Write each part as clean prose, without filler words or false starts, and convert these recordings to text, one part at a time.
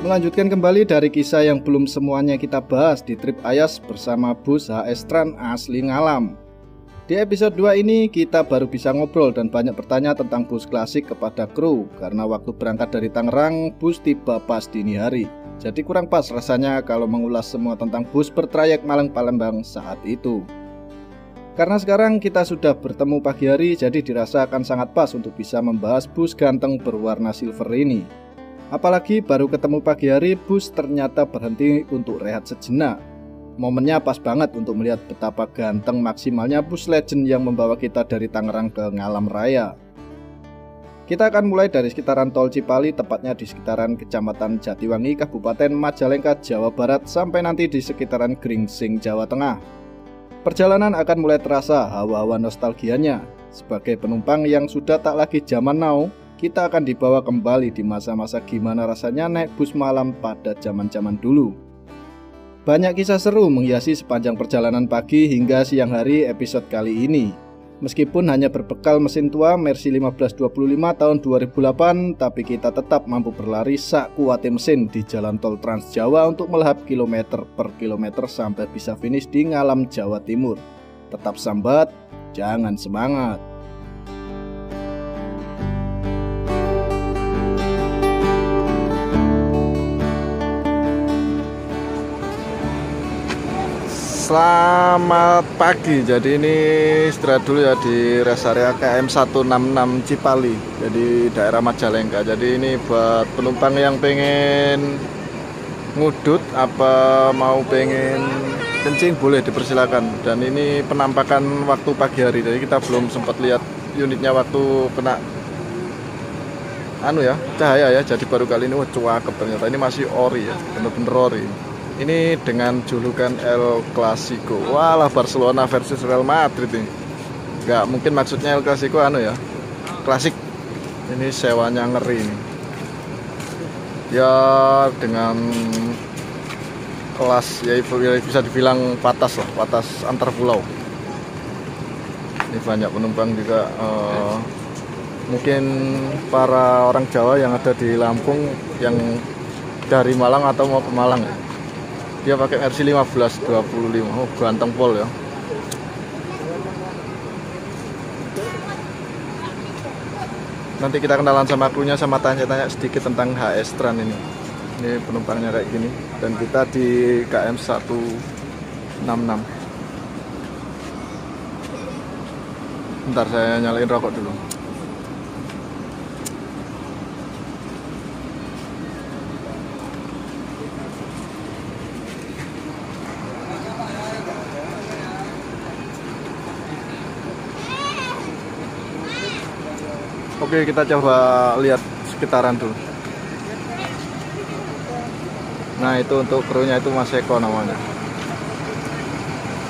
Melanjutkan kembali dari kisah yang belum semuanya kita bahas di trip Ayas bersama bus HS Trans asli Ngalam. Di episode 2 ini kita baru bisa ngobrol dan banyak bertanya tentang bus klasik kepada kru, karena waktu berangkat dari Tangerang bus tiba pas dini hari. Jadi kurang pas rasanya kalau mengulas semua tentang bus bertrayek Malang-Palembang saat itu. Karena sekarang kita sudah bertemu pagi hari, jadi dirasa akan sangat pas untuk bisa membahas bus ganteng berwarna silver ini. Apalagi baru ketemu pagi hari, bus ternyata berhenti untuk rehat sejenak. Momennya pas banget untuk melihat betapa ganteng maksimalnya bus legend yang membawa kita dari Tangerang ke Ngalam Raya. Kita akan mulai dari sekitaran tol Cipali, tepatnya di sekitaran Kecamatan Jatiwangi, Kabupaten Majalengka, Jawa Barat, sampai nanti di sekitaran Gringsing, Jawa Tengah. Perjalanan akan mulai terasa hawa-hawa nostalgianya. Sebagai penumpang yang sudah tak lagi zaman now, kita akan dibawa kembali di masa-masa gimana rasanya naik bus malam pada zaman-zaman dulu. Banyak kisah seru menghiasi sepanjang perjalanan pagi hingga siang hari episode kali ini. Meskipun hanya berbekal mesin tua Mercy 1525 tahun 2008, tapi kita tetap mampu berlari sak kuatnya mesin di jalan tol Trans Jawa untuk melahap kilometer per kilometer sampai bisa finish di Ngalam, Jawa Timur. Tetap sambat, jangan semangat. Selamat pagi, jadi ini istirahat dulu ya di rest area KM 166 Cipali, jadi daerah Majalengka. Jadi ini buat penumpang yang pengen ngudut apa mau pengen kencing boleh dipersilakan. Dan ini penampakan waktu pagi hari, jadi kita belum sempat lihat unitnya waktu kena cahaya ya. Jadi baru kali ini cuakep ternyata, ini masih ori ya, bener-bener ori. Ini dengan julukan El Clasico. Walah, Barcelona versus Real Madrid ini. Gak mungkin maksudnya El Clasico klasik. Ini sewanya ngeri ini. Ya dengan kelas ya bisa dibilang patas lah, patas antar pulau. Ini banyak penumpang juga, mungkin para orang Jawa yang ada di Lampung yang dari Malang atau mau ke Malang ya. Dia pakai Mercy 1525. Oh, ganteng pol ya. Nanti kita kenalan sama krunya, sama tanya-tanya sedikit tentang HS Trans ini. Ini penumpangnya kayak gini. Dan kita di KM 166. Bentar, saya nyalain rokok dulu. Oke, kita coba lihat sekitaran dulu. Nah, itu untuk krunya itu Mas Eko namanya.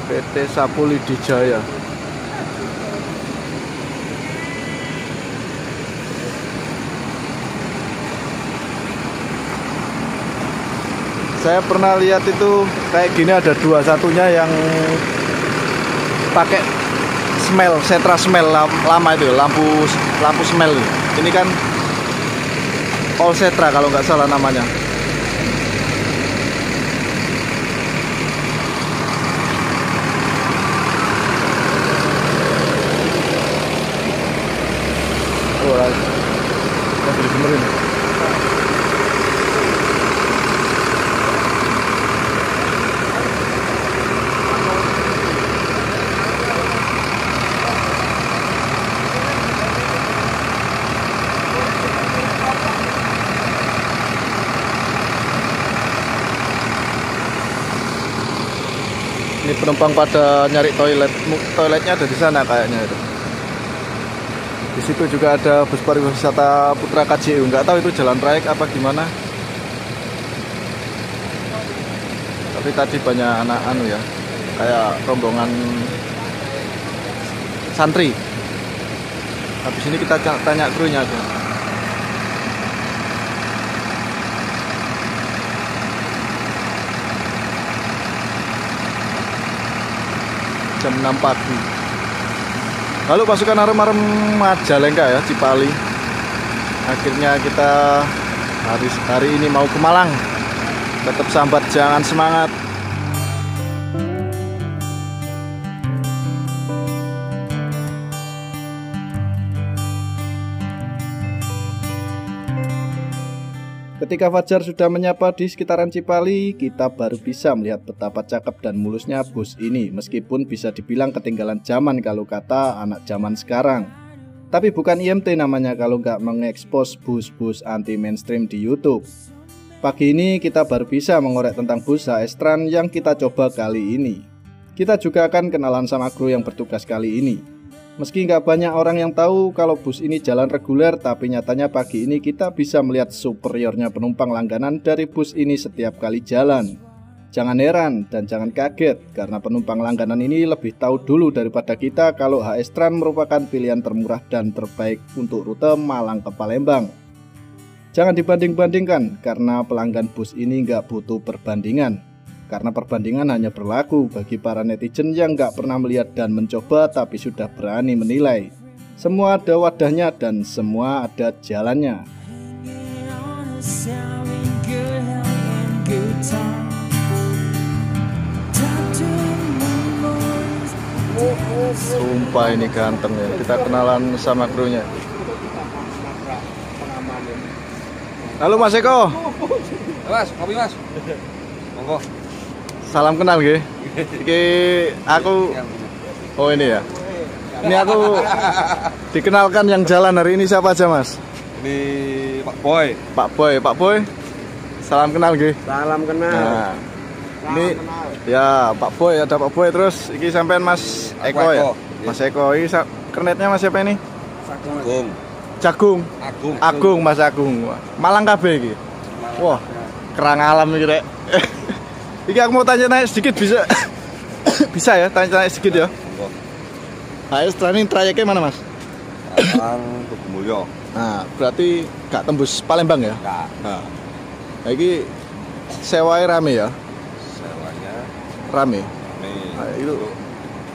PT Sapuli Dijaya. Saya pernah lihat itu kayak gini, ada dua, satunya yang pakai smell, setra smell lama itu, lampu smell. Ini kan all setra kalau nggak salah namanya. Oh, lagi dibenerin. Ini penumpang pada nyari toiletnya ada di sana kayaknya itu. Di situ juga ada bus pariwisata Putra KJU, nggak tahu itu jalan trayek apa gimana. Tapi tadi banyak anak ya, kayak rombongan santri. Habis ini kita tanya krunya aja. Jam 6 pagi. Lalu pasukan arem-arem Majalengka ya, Cipali. Akhirnya kita hari ini mau ke Malang. Tetap sambat, jangan semangat. Ketika Fajar sudah menyapa di sekitaran Cipali, kita baru bisa melihat betapa cakep dan mulusnya bus ini, meskipun bisa dibilang ketinggalan zaman kalau kata anak zaman sekarang. Tapi bukan IMT namanya kalau nggak mengekspos bus-bus anti mainstream di YouTube. Pagi ini kita baru bisa mengorek tentang bus HS Trans yang kita coba kali ini. Kita juga akan kenalan sama kru yang bertugas kali ini. Meski nggak banyak orang yang tahu kalau bus ini jalan reguler, tapi nyatanya pagi ini kita bisa melihat superiornya penumpang langganan dari bus ini setiap kali jalan. Jangan heran dan jangan kaget, karena penumpang langganan ini lebih tahu dulu daripada kita kalau HS Trans merupakan pilihan termurah dan terbaik untuk rute Malang ke Palembang. Jangan dibanding-bandingkan, karena pelanggan bus ini nggak butuh perbandingan. Karena perbandingan hanya berlaku bagi para netizen yang nggak pernah melihat dan mencoba tapi sudah berani menilai. Semua ada wadahnya dan semua ada jalannya. Sumpah ini ganteng ya. Kita kenalan sama krunya. Halo Mas Eko. Mas, kopi Mas. Monggo. Salam kenal nggih. Iki aku. Oh ini ya. Ini aku dikenalkan yang jalan hari ini siapa aja Mas? Ini Pak Boy. Pak Boy. Salam kenal nggih. Salam kenal. Nah, ini ya Pak Boy, ada Pak Boy, terus iki sampean Mas Eko ya. Mas Eko ini kernetnya Mas siapa ini? Agung, Mas Agung. Malang KB iki. Wah, kerang alam iki rek. Iki aku mau tanya sedikit bisa? Bisa ya, tanya sedikit ya. HS Trans trayeknya mana Mas? Malang Tugumulyo. Nah, berarti gak tembus Palembang ya? Enggak. Nah, ini sewanya rame ya? Sewanya Rame. Nah, itu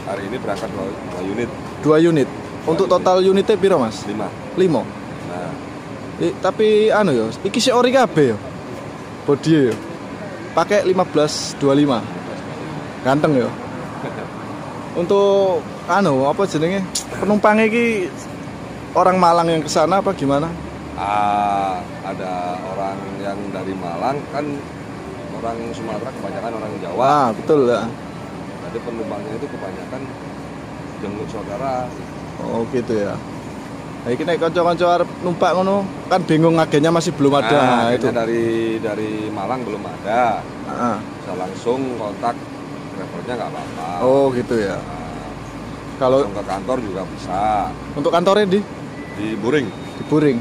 hari ini berangkat 2 unit. 2 unit. Untuk total unitnya piro Mas? 5. Nah. Tapi anu ya, iki si ori kabeh ya. Bodi ya. Pakai 1525. Ganteng ya. Untuk anu apa jenenge? Penumpangnya iki orang Malang yang kesana apa gimana? Ada orang yang dari Malang, kan orang Sumatera kebanyakan orang Jawa. Wah, betul ya. Jadi penumpangnya itu kebanyakan jenguk saudara. Oh gitu ya. Nah, ini nek kanca-kanca arep numpak ngono kan bingung agennya masih belum ada. Nah, itu dari Malang belum ada. Heeh. Bisa langsung kontak drivernya nggak apa-apa. Oh gitu ya. Kalau langsung ke kantor juga bisa. Untuk kantornya di Buring. Di Buring.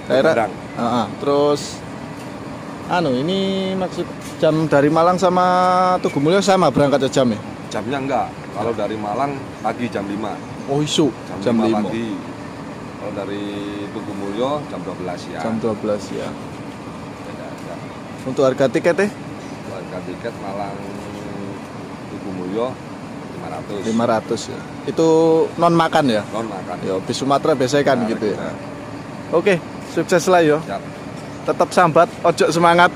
Daerah. Heeh. Terus anu ini maksud jam dari Malang sama Tugumulyo sama berangkat jamnya? Jamnya enggak. Kalau dari Malang pagi jam 5. Oh isu jam 5 pagi. Kalau dari Tugumulyo jam 12 ya. Jam 12 ya. Untuk harga tiketnya? Harga tiket Malang Tugumulyo 500. 500 ya. Itu non makan ya? Non makan. Ya, bis Sumatera biasanya kan nah, gitu ya. Nah. Oke, sukses lah yo. Siap. Tetap sambat, ojo semangat.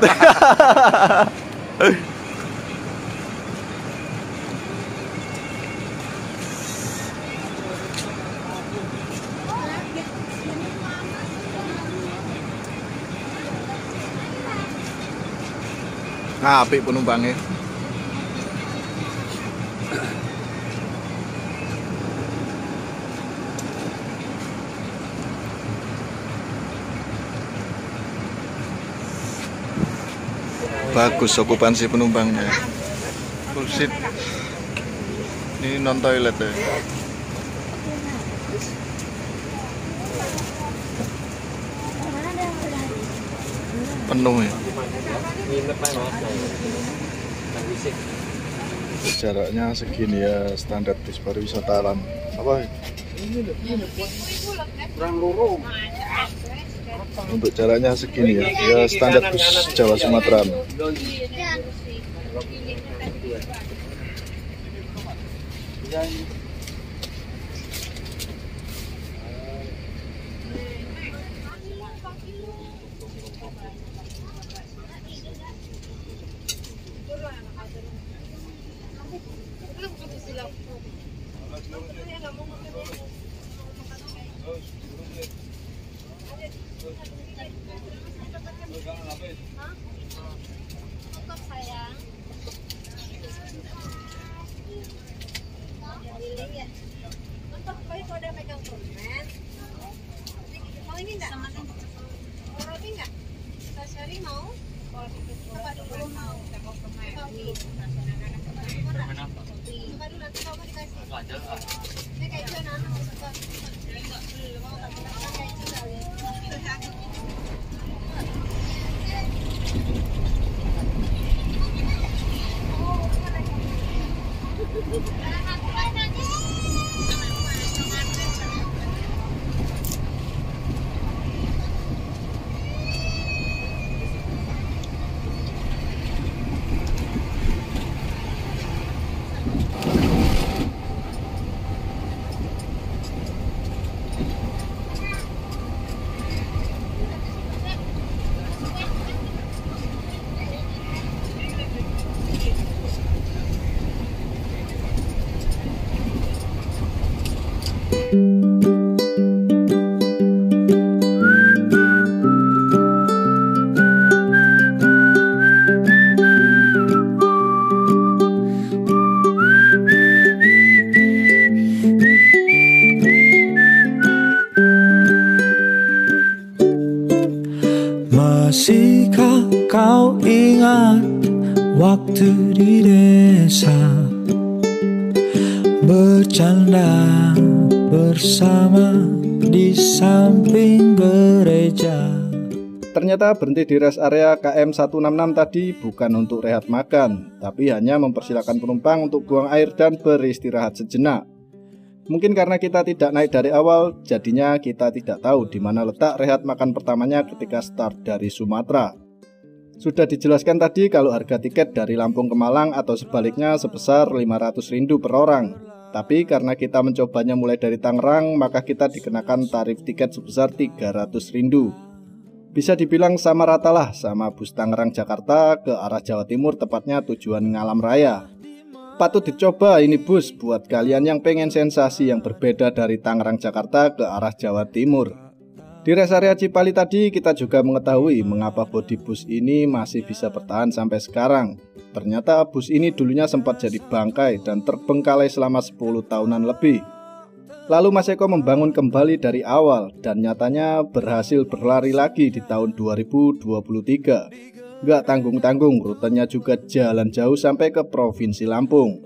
Nah, apik penumpangnya. Bagus okupansi penumpangnya. Full seat. Ini non toilet ya. Penuh ya. Jaraknya segini ya, standar bis pariwisata alam. Apa? Untuk jaraknya segini ya, ya standar bus Jawa Sumatera. Mau ini enggak? Mau roti enggak? Sari mau? Coba dulu mau. Coba dulu nanti kamu dikasih. Ini kayak itu anak suka. Mau kayak itu kali. Masihkah kau ingat waktu di desa, bercanda bersama di samping gereja? Ternyata berhenti di rest area KM 166 tadi bukan untuk rehat makan, tapi hanya mempersilahkan penumpang untuk buang air dan beristirahat sejenak. Mungkin karena kita tidak naik dari awal, jadinya kita tidak tahu di mana letak rehat makan pertamanya ketika start dari Sumatera. Sudah dijelaskan tadi kalau harga tiket dari Lampung ke Malang atau sebaliknya sebesar 500 rindu per orang. Tapi karena kita mencobanya mulai dari Tangerang, maka kita dikenakan tarif tiket sebesar 300 rindu. Bisa dibilang sama rata lah sama bus Tangerang Jakarta ke arah Jawa Timur, tepatnya tujuan Ngalam Raya. Patut dicoba ini bus buat kalian yang pengen sensasi yang berbeda dari Tangerang Jakarta ke arah Jawa Timur. Di rest area Cipali tadi kita juga mengetahui mengapa bodi bus ini masih bisa bertahan sampai sekarang. Ternyata bus ini dulunya sempat jadi bangkai dan terbengkalai selama 10 tahunan lebih. Lalu Mas Eko membangun kembali dari awal dan nyatanya berhasil berlari lagi di tahun 2023. Nggak tanggung-tanggung, rutenya juga jalan jauh sampai ke Provinsi Lampung.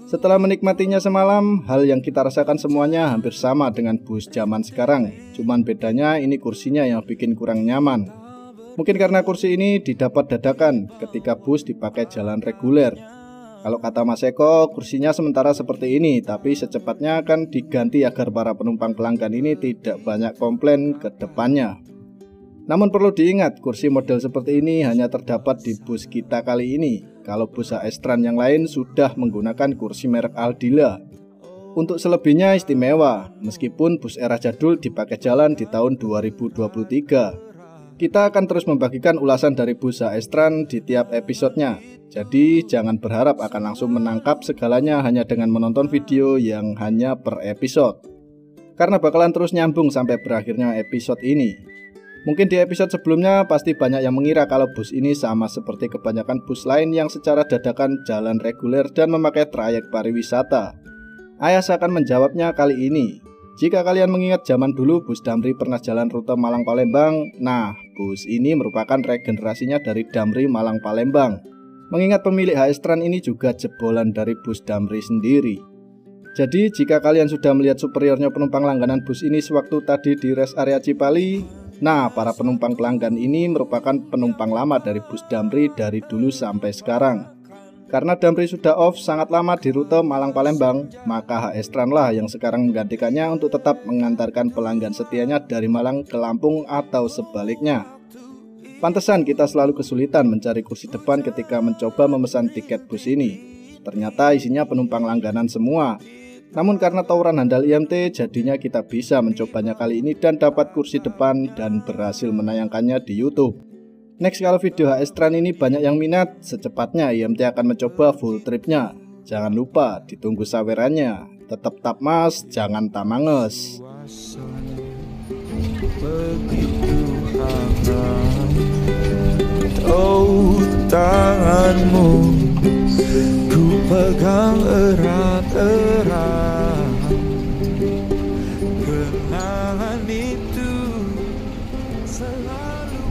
Setelah menikmatinya semalam, hal yang kita rasakan semuanya hampir sama dengan bus zaman sekarang. Cuman bedanya ini kursinya yang bikin kurang nyaman. Mungkin karena kursi ini didapat dadakan ketika bus dipakai jalan reguler. Kalau kata Mas Eko, kursinya sementara seperti ini, tapi secepatnya akan diganti agar para penumpang pelanggan ini tidak banyak komplain ke depannya. Namun perlu diingat, kursi model seperti ini hanya terdapat di bus kita kali ini. Kalau bus HS Trans yang lain sudah menggunakan kursi merek Aldila. Untuk selebihnya istimewa, meskipun bus era jadul dipakai jalan di tahun 2023. Kita akan terus membagikan ulasan dari bus HS Trans di tiap episodenya. Jadi jangan berharap akan langsung menangkap segalanya hanya dengan menonton video yang hanya per episode. Karena bakalan terus nyambung sampai berakhirnya episode ini. Mungkin di episode sebelumnya pasti banyak yang mengira kalau bus ini sama seperti kebanyakan bus lain yang secara dadakan jalan reguler dan memakai trayek pariwisata. Ayas akan menjawabnya kali ini. Jika kalian mengingat zaman dulu bus Damri pernah jalan rute Malang-Palembang, nah bus ini merupakan regenerasinya dari Damri Malang-Palembang. Mengingat pemilik HS Trans ini juga jebolan dari bus Damri sendiri. Jadi jika kalian sudah melihat superiornya penumpang langganan bus ini sewaktu tadi di rest area Cipali, nah para penumpang pelanggan ini merupakan penumpang lama dari bus Damri dari dulu sampai sekarang. Karena Damri sudah off sangat lama di rute Malang-Palembang, maka HS Trans lah yang sekarang menggantikannya untuk tetap mengantarkan pelanggan setianya dari Malang ke Lampung atau sebaliknya. Pantesan kita selalu kesulitan mencari kursi depan ketika mencoba memesan tiket bus ini. Ternyata isinya penumpang langganan semua. Namun karena tawuran handal IMT, jadinya kita bisa mencobanya kali ini dan dapat kursi depan dan berhasil menayangkannya di YouTube. Next, kalau video HS Tran ini banyak yang minat, secepatnya IMT akan mencoba full tripnya. Jangan lupa ditunggu sawerannya. Tetap tap mas, jangan tamanges. Begitu hangat, oh tanganmu ku pegang erat-erat. Kenangan itu selalu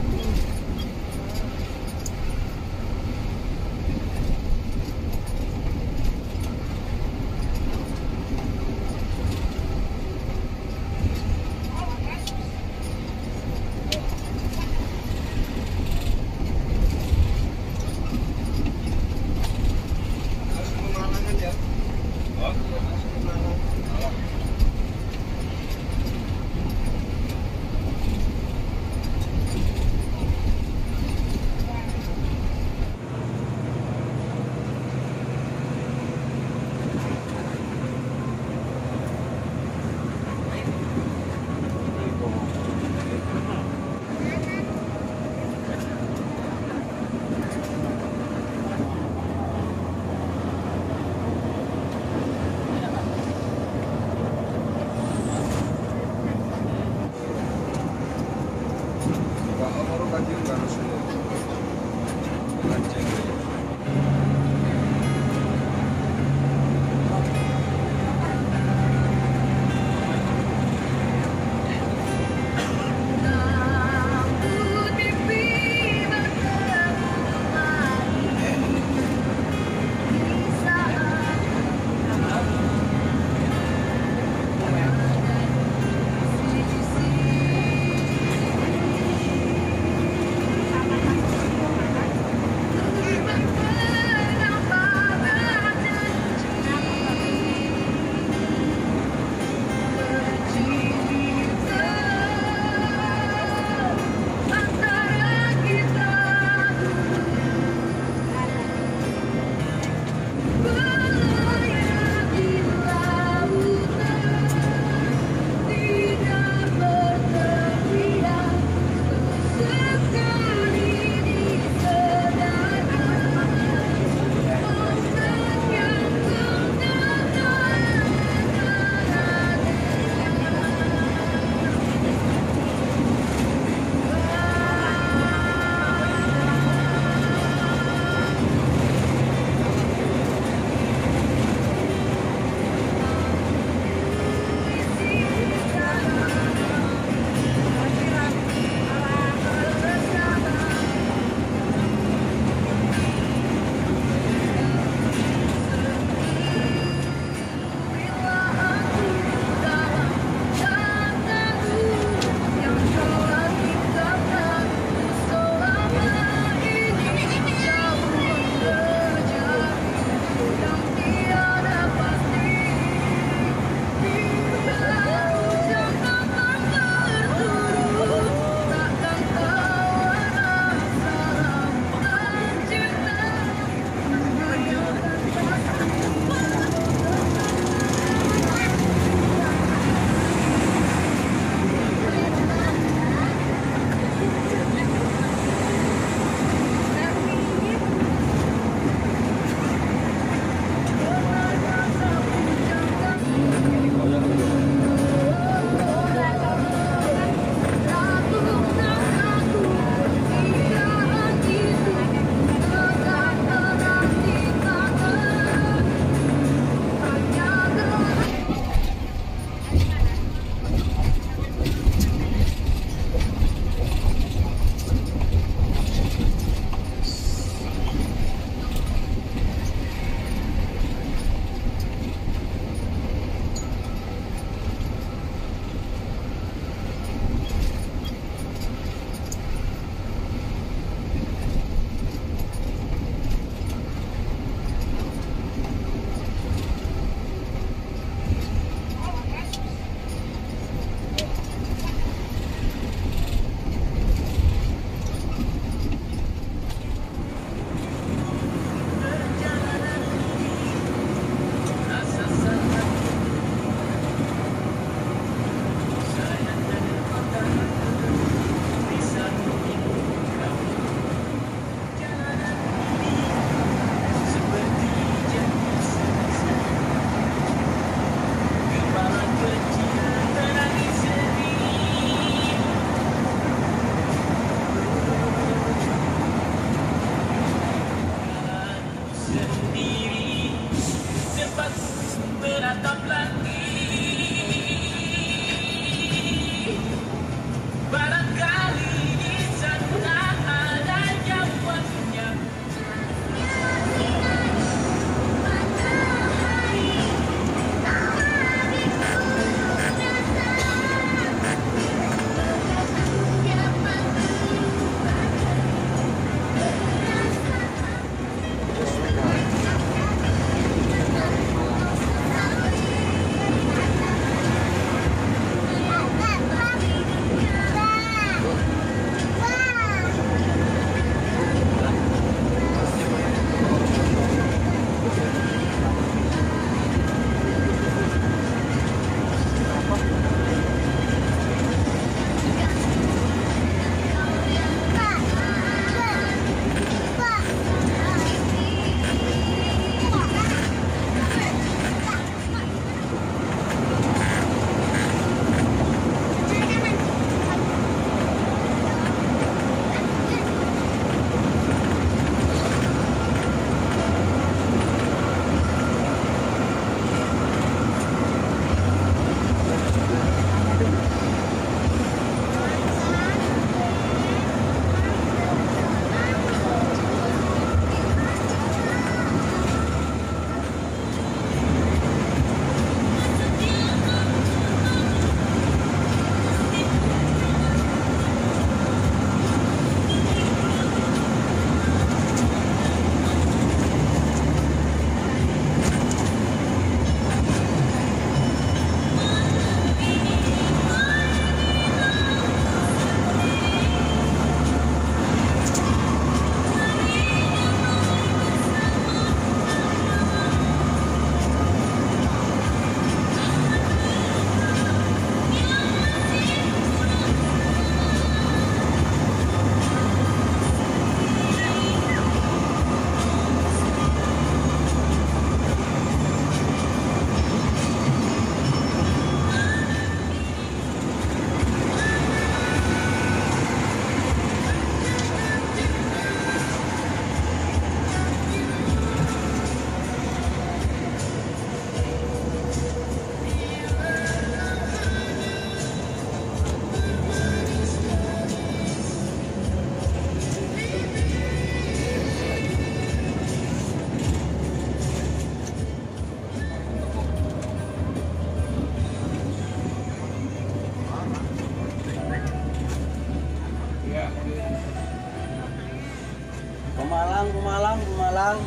Malang.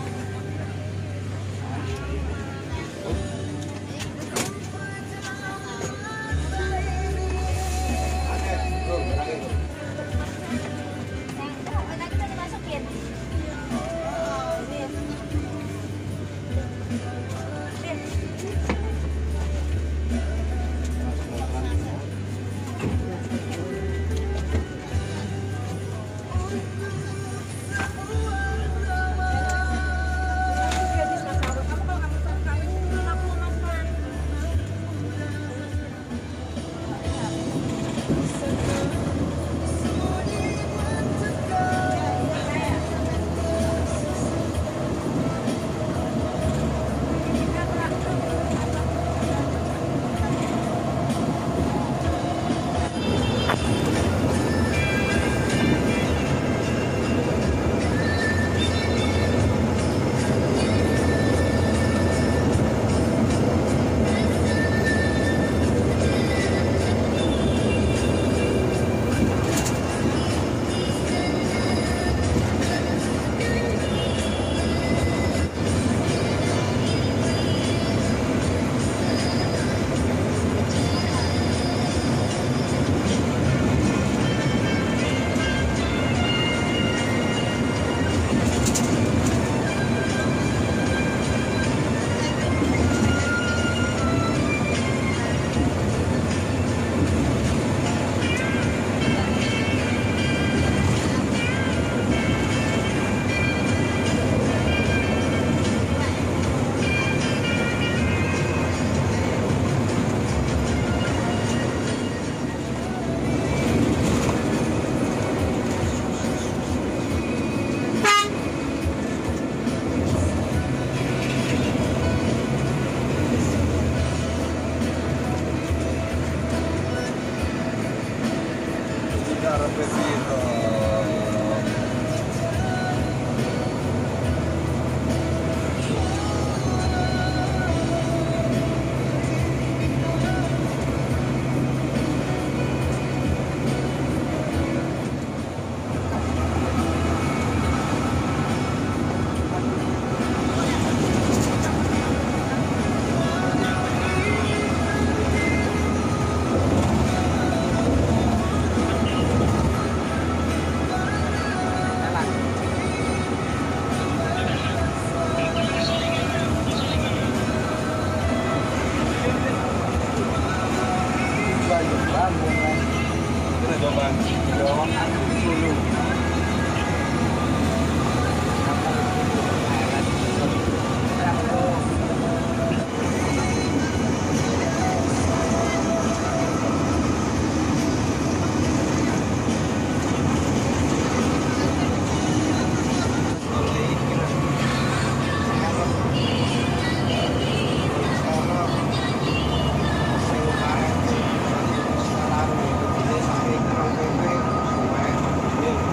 Tadi udah dimasukin. Oh, Bin. Bin.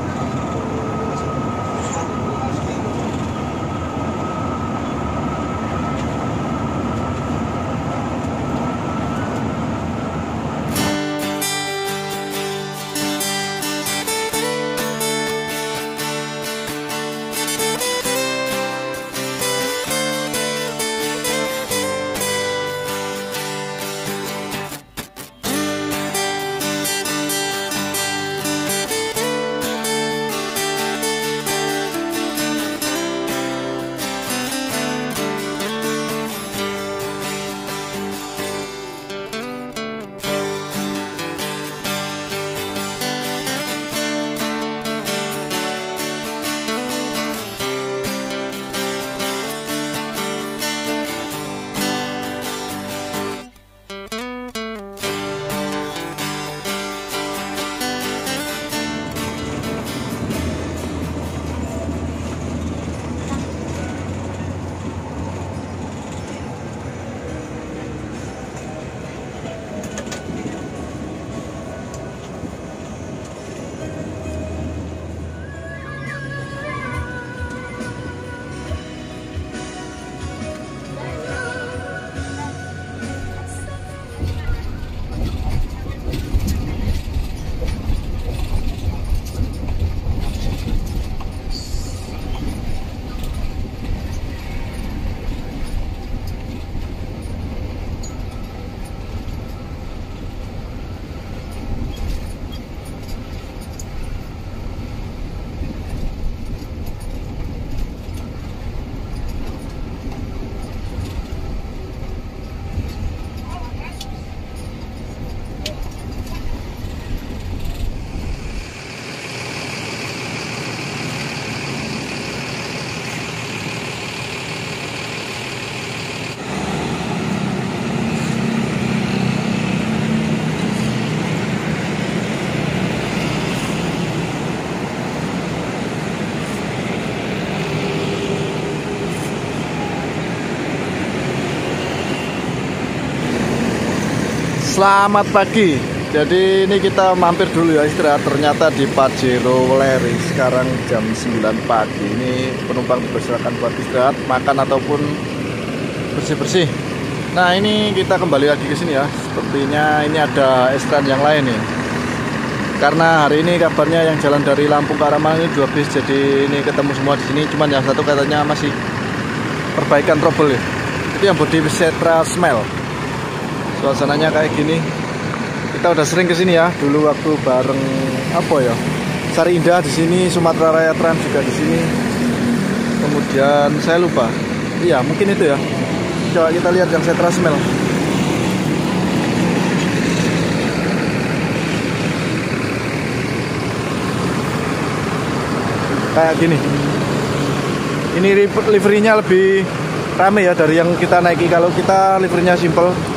Selamat pagi. Jadi ini kita mampir dulu ya istirahat ternyata di Pajero Weleri. Sekarang jam 9 pagi. Ini penumpang dipersilakan buat istirahat, makan ataupun bersih-bersih. Nah, ini kita kembali lagi ke sini ya. Sepertinya ini ada Estran yang lain nih. Karena hari ini kabarnya yang jalan dari Lampung ke arah Malang ini 2 bis. Jadi ini ketemu semua di sini. Cuman yang satu katanya masih perbaikan trouble ya. Itu yang bodi Setra Smell. Suasananya kayak gini. Kita udah sering kesini ya. Dulu waktu bareng Sari Indah di sini, Sumatera Raya Trans juga di sini. Kemudian saya lupa. Iya, mungkin itu ya. Coba kita lihat yang Setra Smell. Kayak gini. Ini liverynya lebih rame ya dari yang kita naiki. Kalau kita liverynya simple.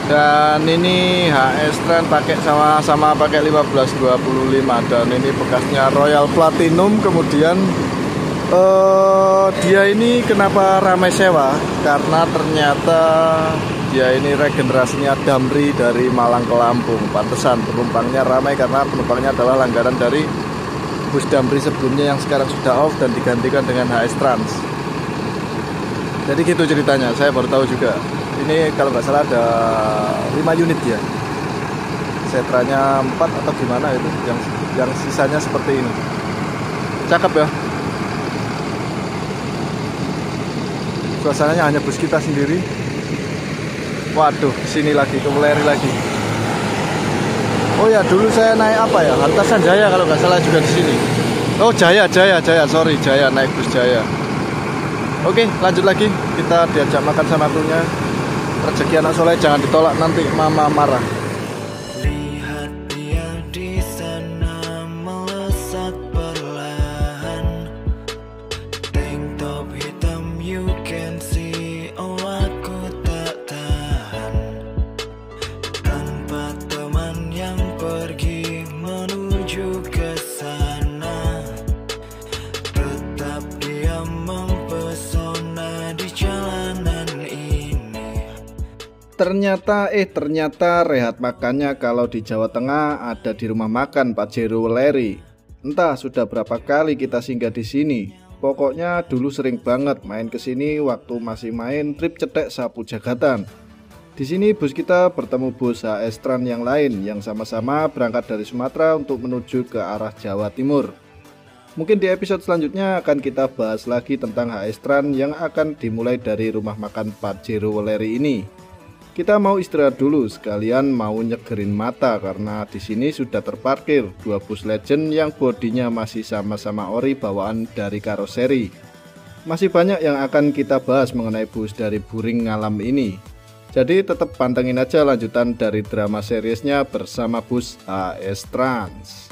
Dan ini HS Trans pakai sama pakai 1525 dan ini bekasnya Royal Platinum. Kemudian dia ini kenapa ramai sewa? Karena ternyata dia ini regenerasinya Damri dari Malang ke Lampung. Pantesan penumpangnya ramai karena penumpangnya adalah langganan dari bus Damri sebelumnya yang sekarang sudah off dan digantikan dengan HS Trans. Jadi gitu ceritanya, saya baru tahu juga. Ini kalau nggak salah ada 5 unit ya. Setranya 4 atau gimana itu, yang sisanya seperti ini. Cakep ya. Suasananya hanya bus kita sendiri. Waduh, sini lagi, ke Weleri lagi. Oh ya, dulu saya naik apa ya? Hartasan Jaya kalau nggak salah juga di sini. Oh, Jaya, sorry, Jaya, naik bus Jaya. Oke, lanjut lagi. Kita diajak makan sama krunya. Rezeki anak soleh jangan ditolak, nanti mama marah. Lihat dia di sana melesat perlahan. Tank top hitam you can see, oh aku tak tahan. Tanpa teman yang pergi menuju ke sana, tetap dia mempesona di jalanan ini. Ternyata rehat makannya kalau di Jawa Tengah ada di rumah makan Pajero Weleri. Entah sudah berapa kali kita singgah di sini. Pokoknya dulu sering banget main ke sini waktu masih main trip cetek sapu jagatan. Di sini bus kita bertemu bus HS Trans yang lain yang sama-sama berangkat dari Sumatera untuk menuju ke arah Jawa Timur. Mungkin di episode selanjutnya akan kita bahas lagi tentang HS Trans yang akan dimulai dari rumah makan Pajero Weleri ini. Kita mau istirahat dulu, sekalian mau nyegerin mata karena di sini sudah terparkir 2 bus Legend yang bodinya masih sama-sama ori bawaan dari karoseri. Masih banyak yang akan kita bahas mengenai bus dari Buring Ngalam ini. Jadi tetap pantengin aja lanjutan dari drama seriesnya bersama bus HS Trans.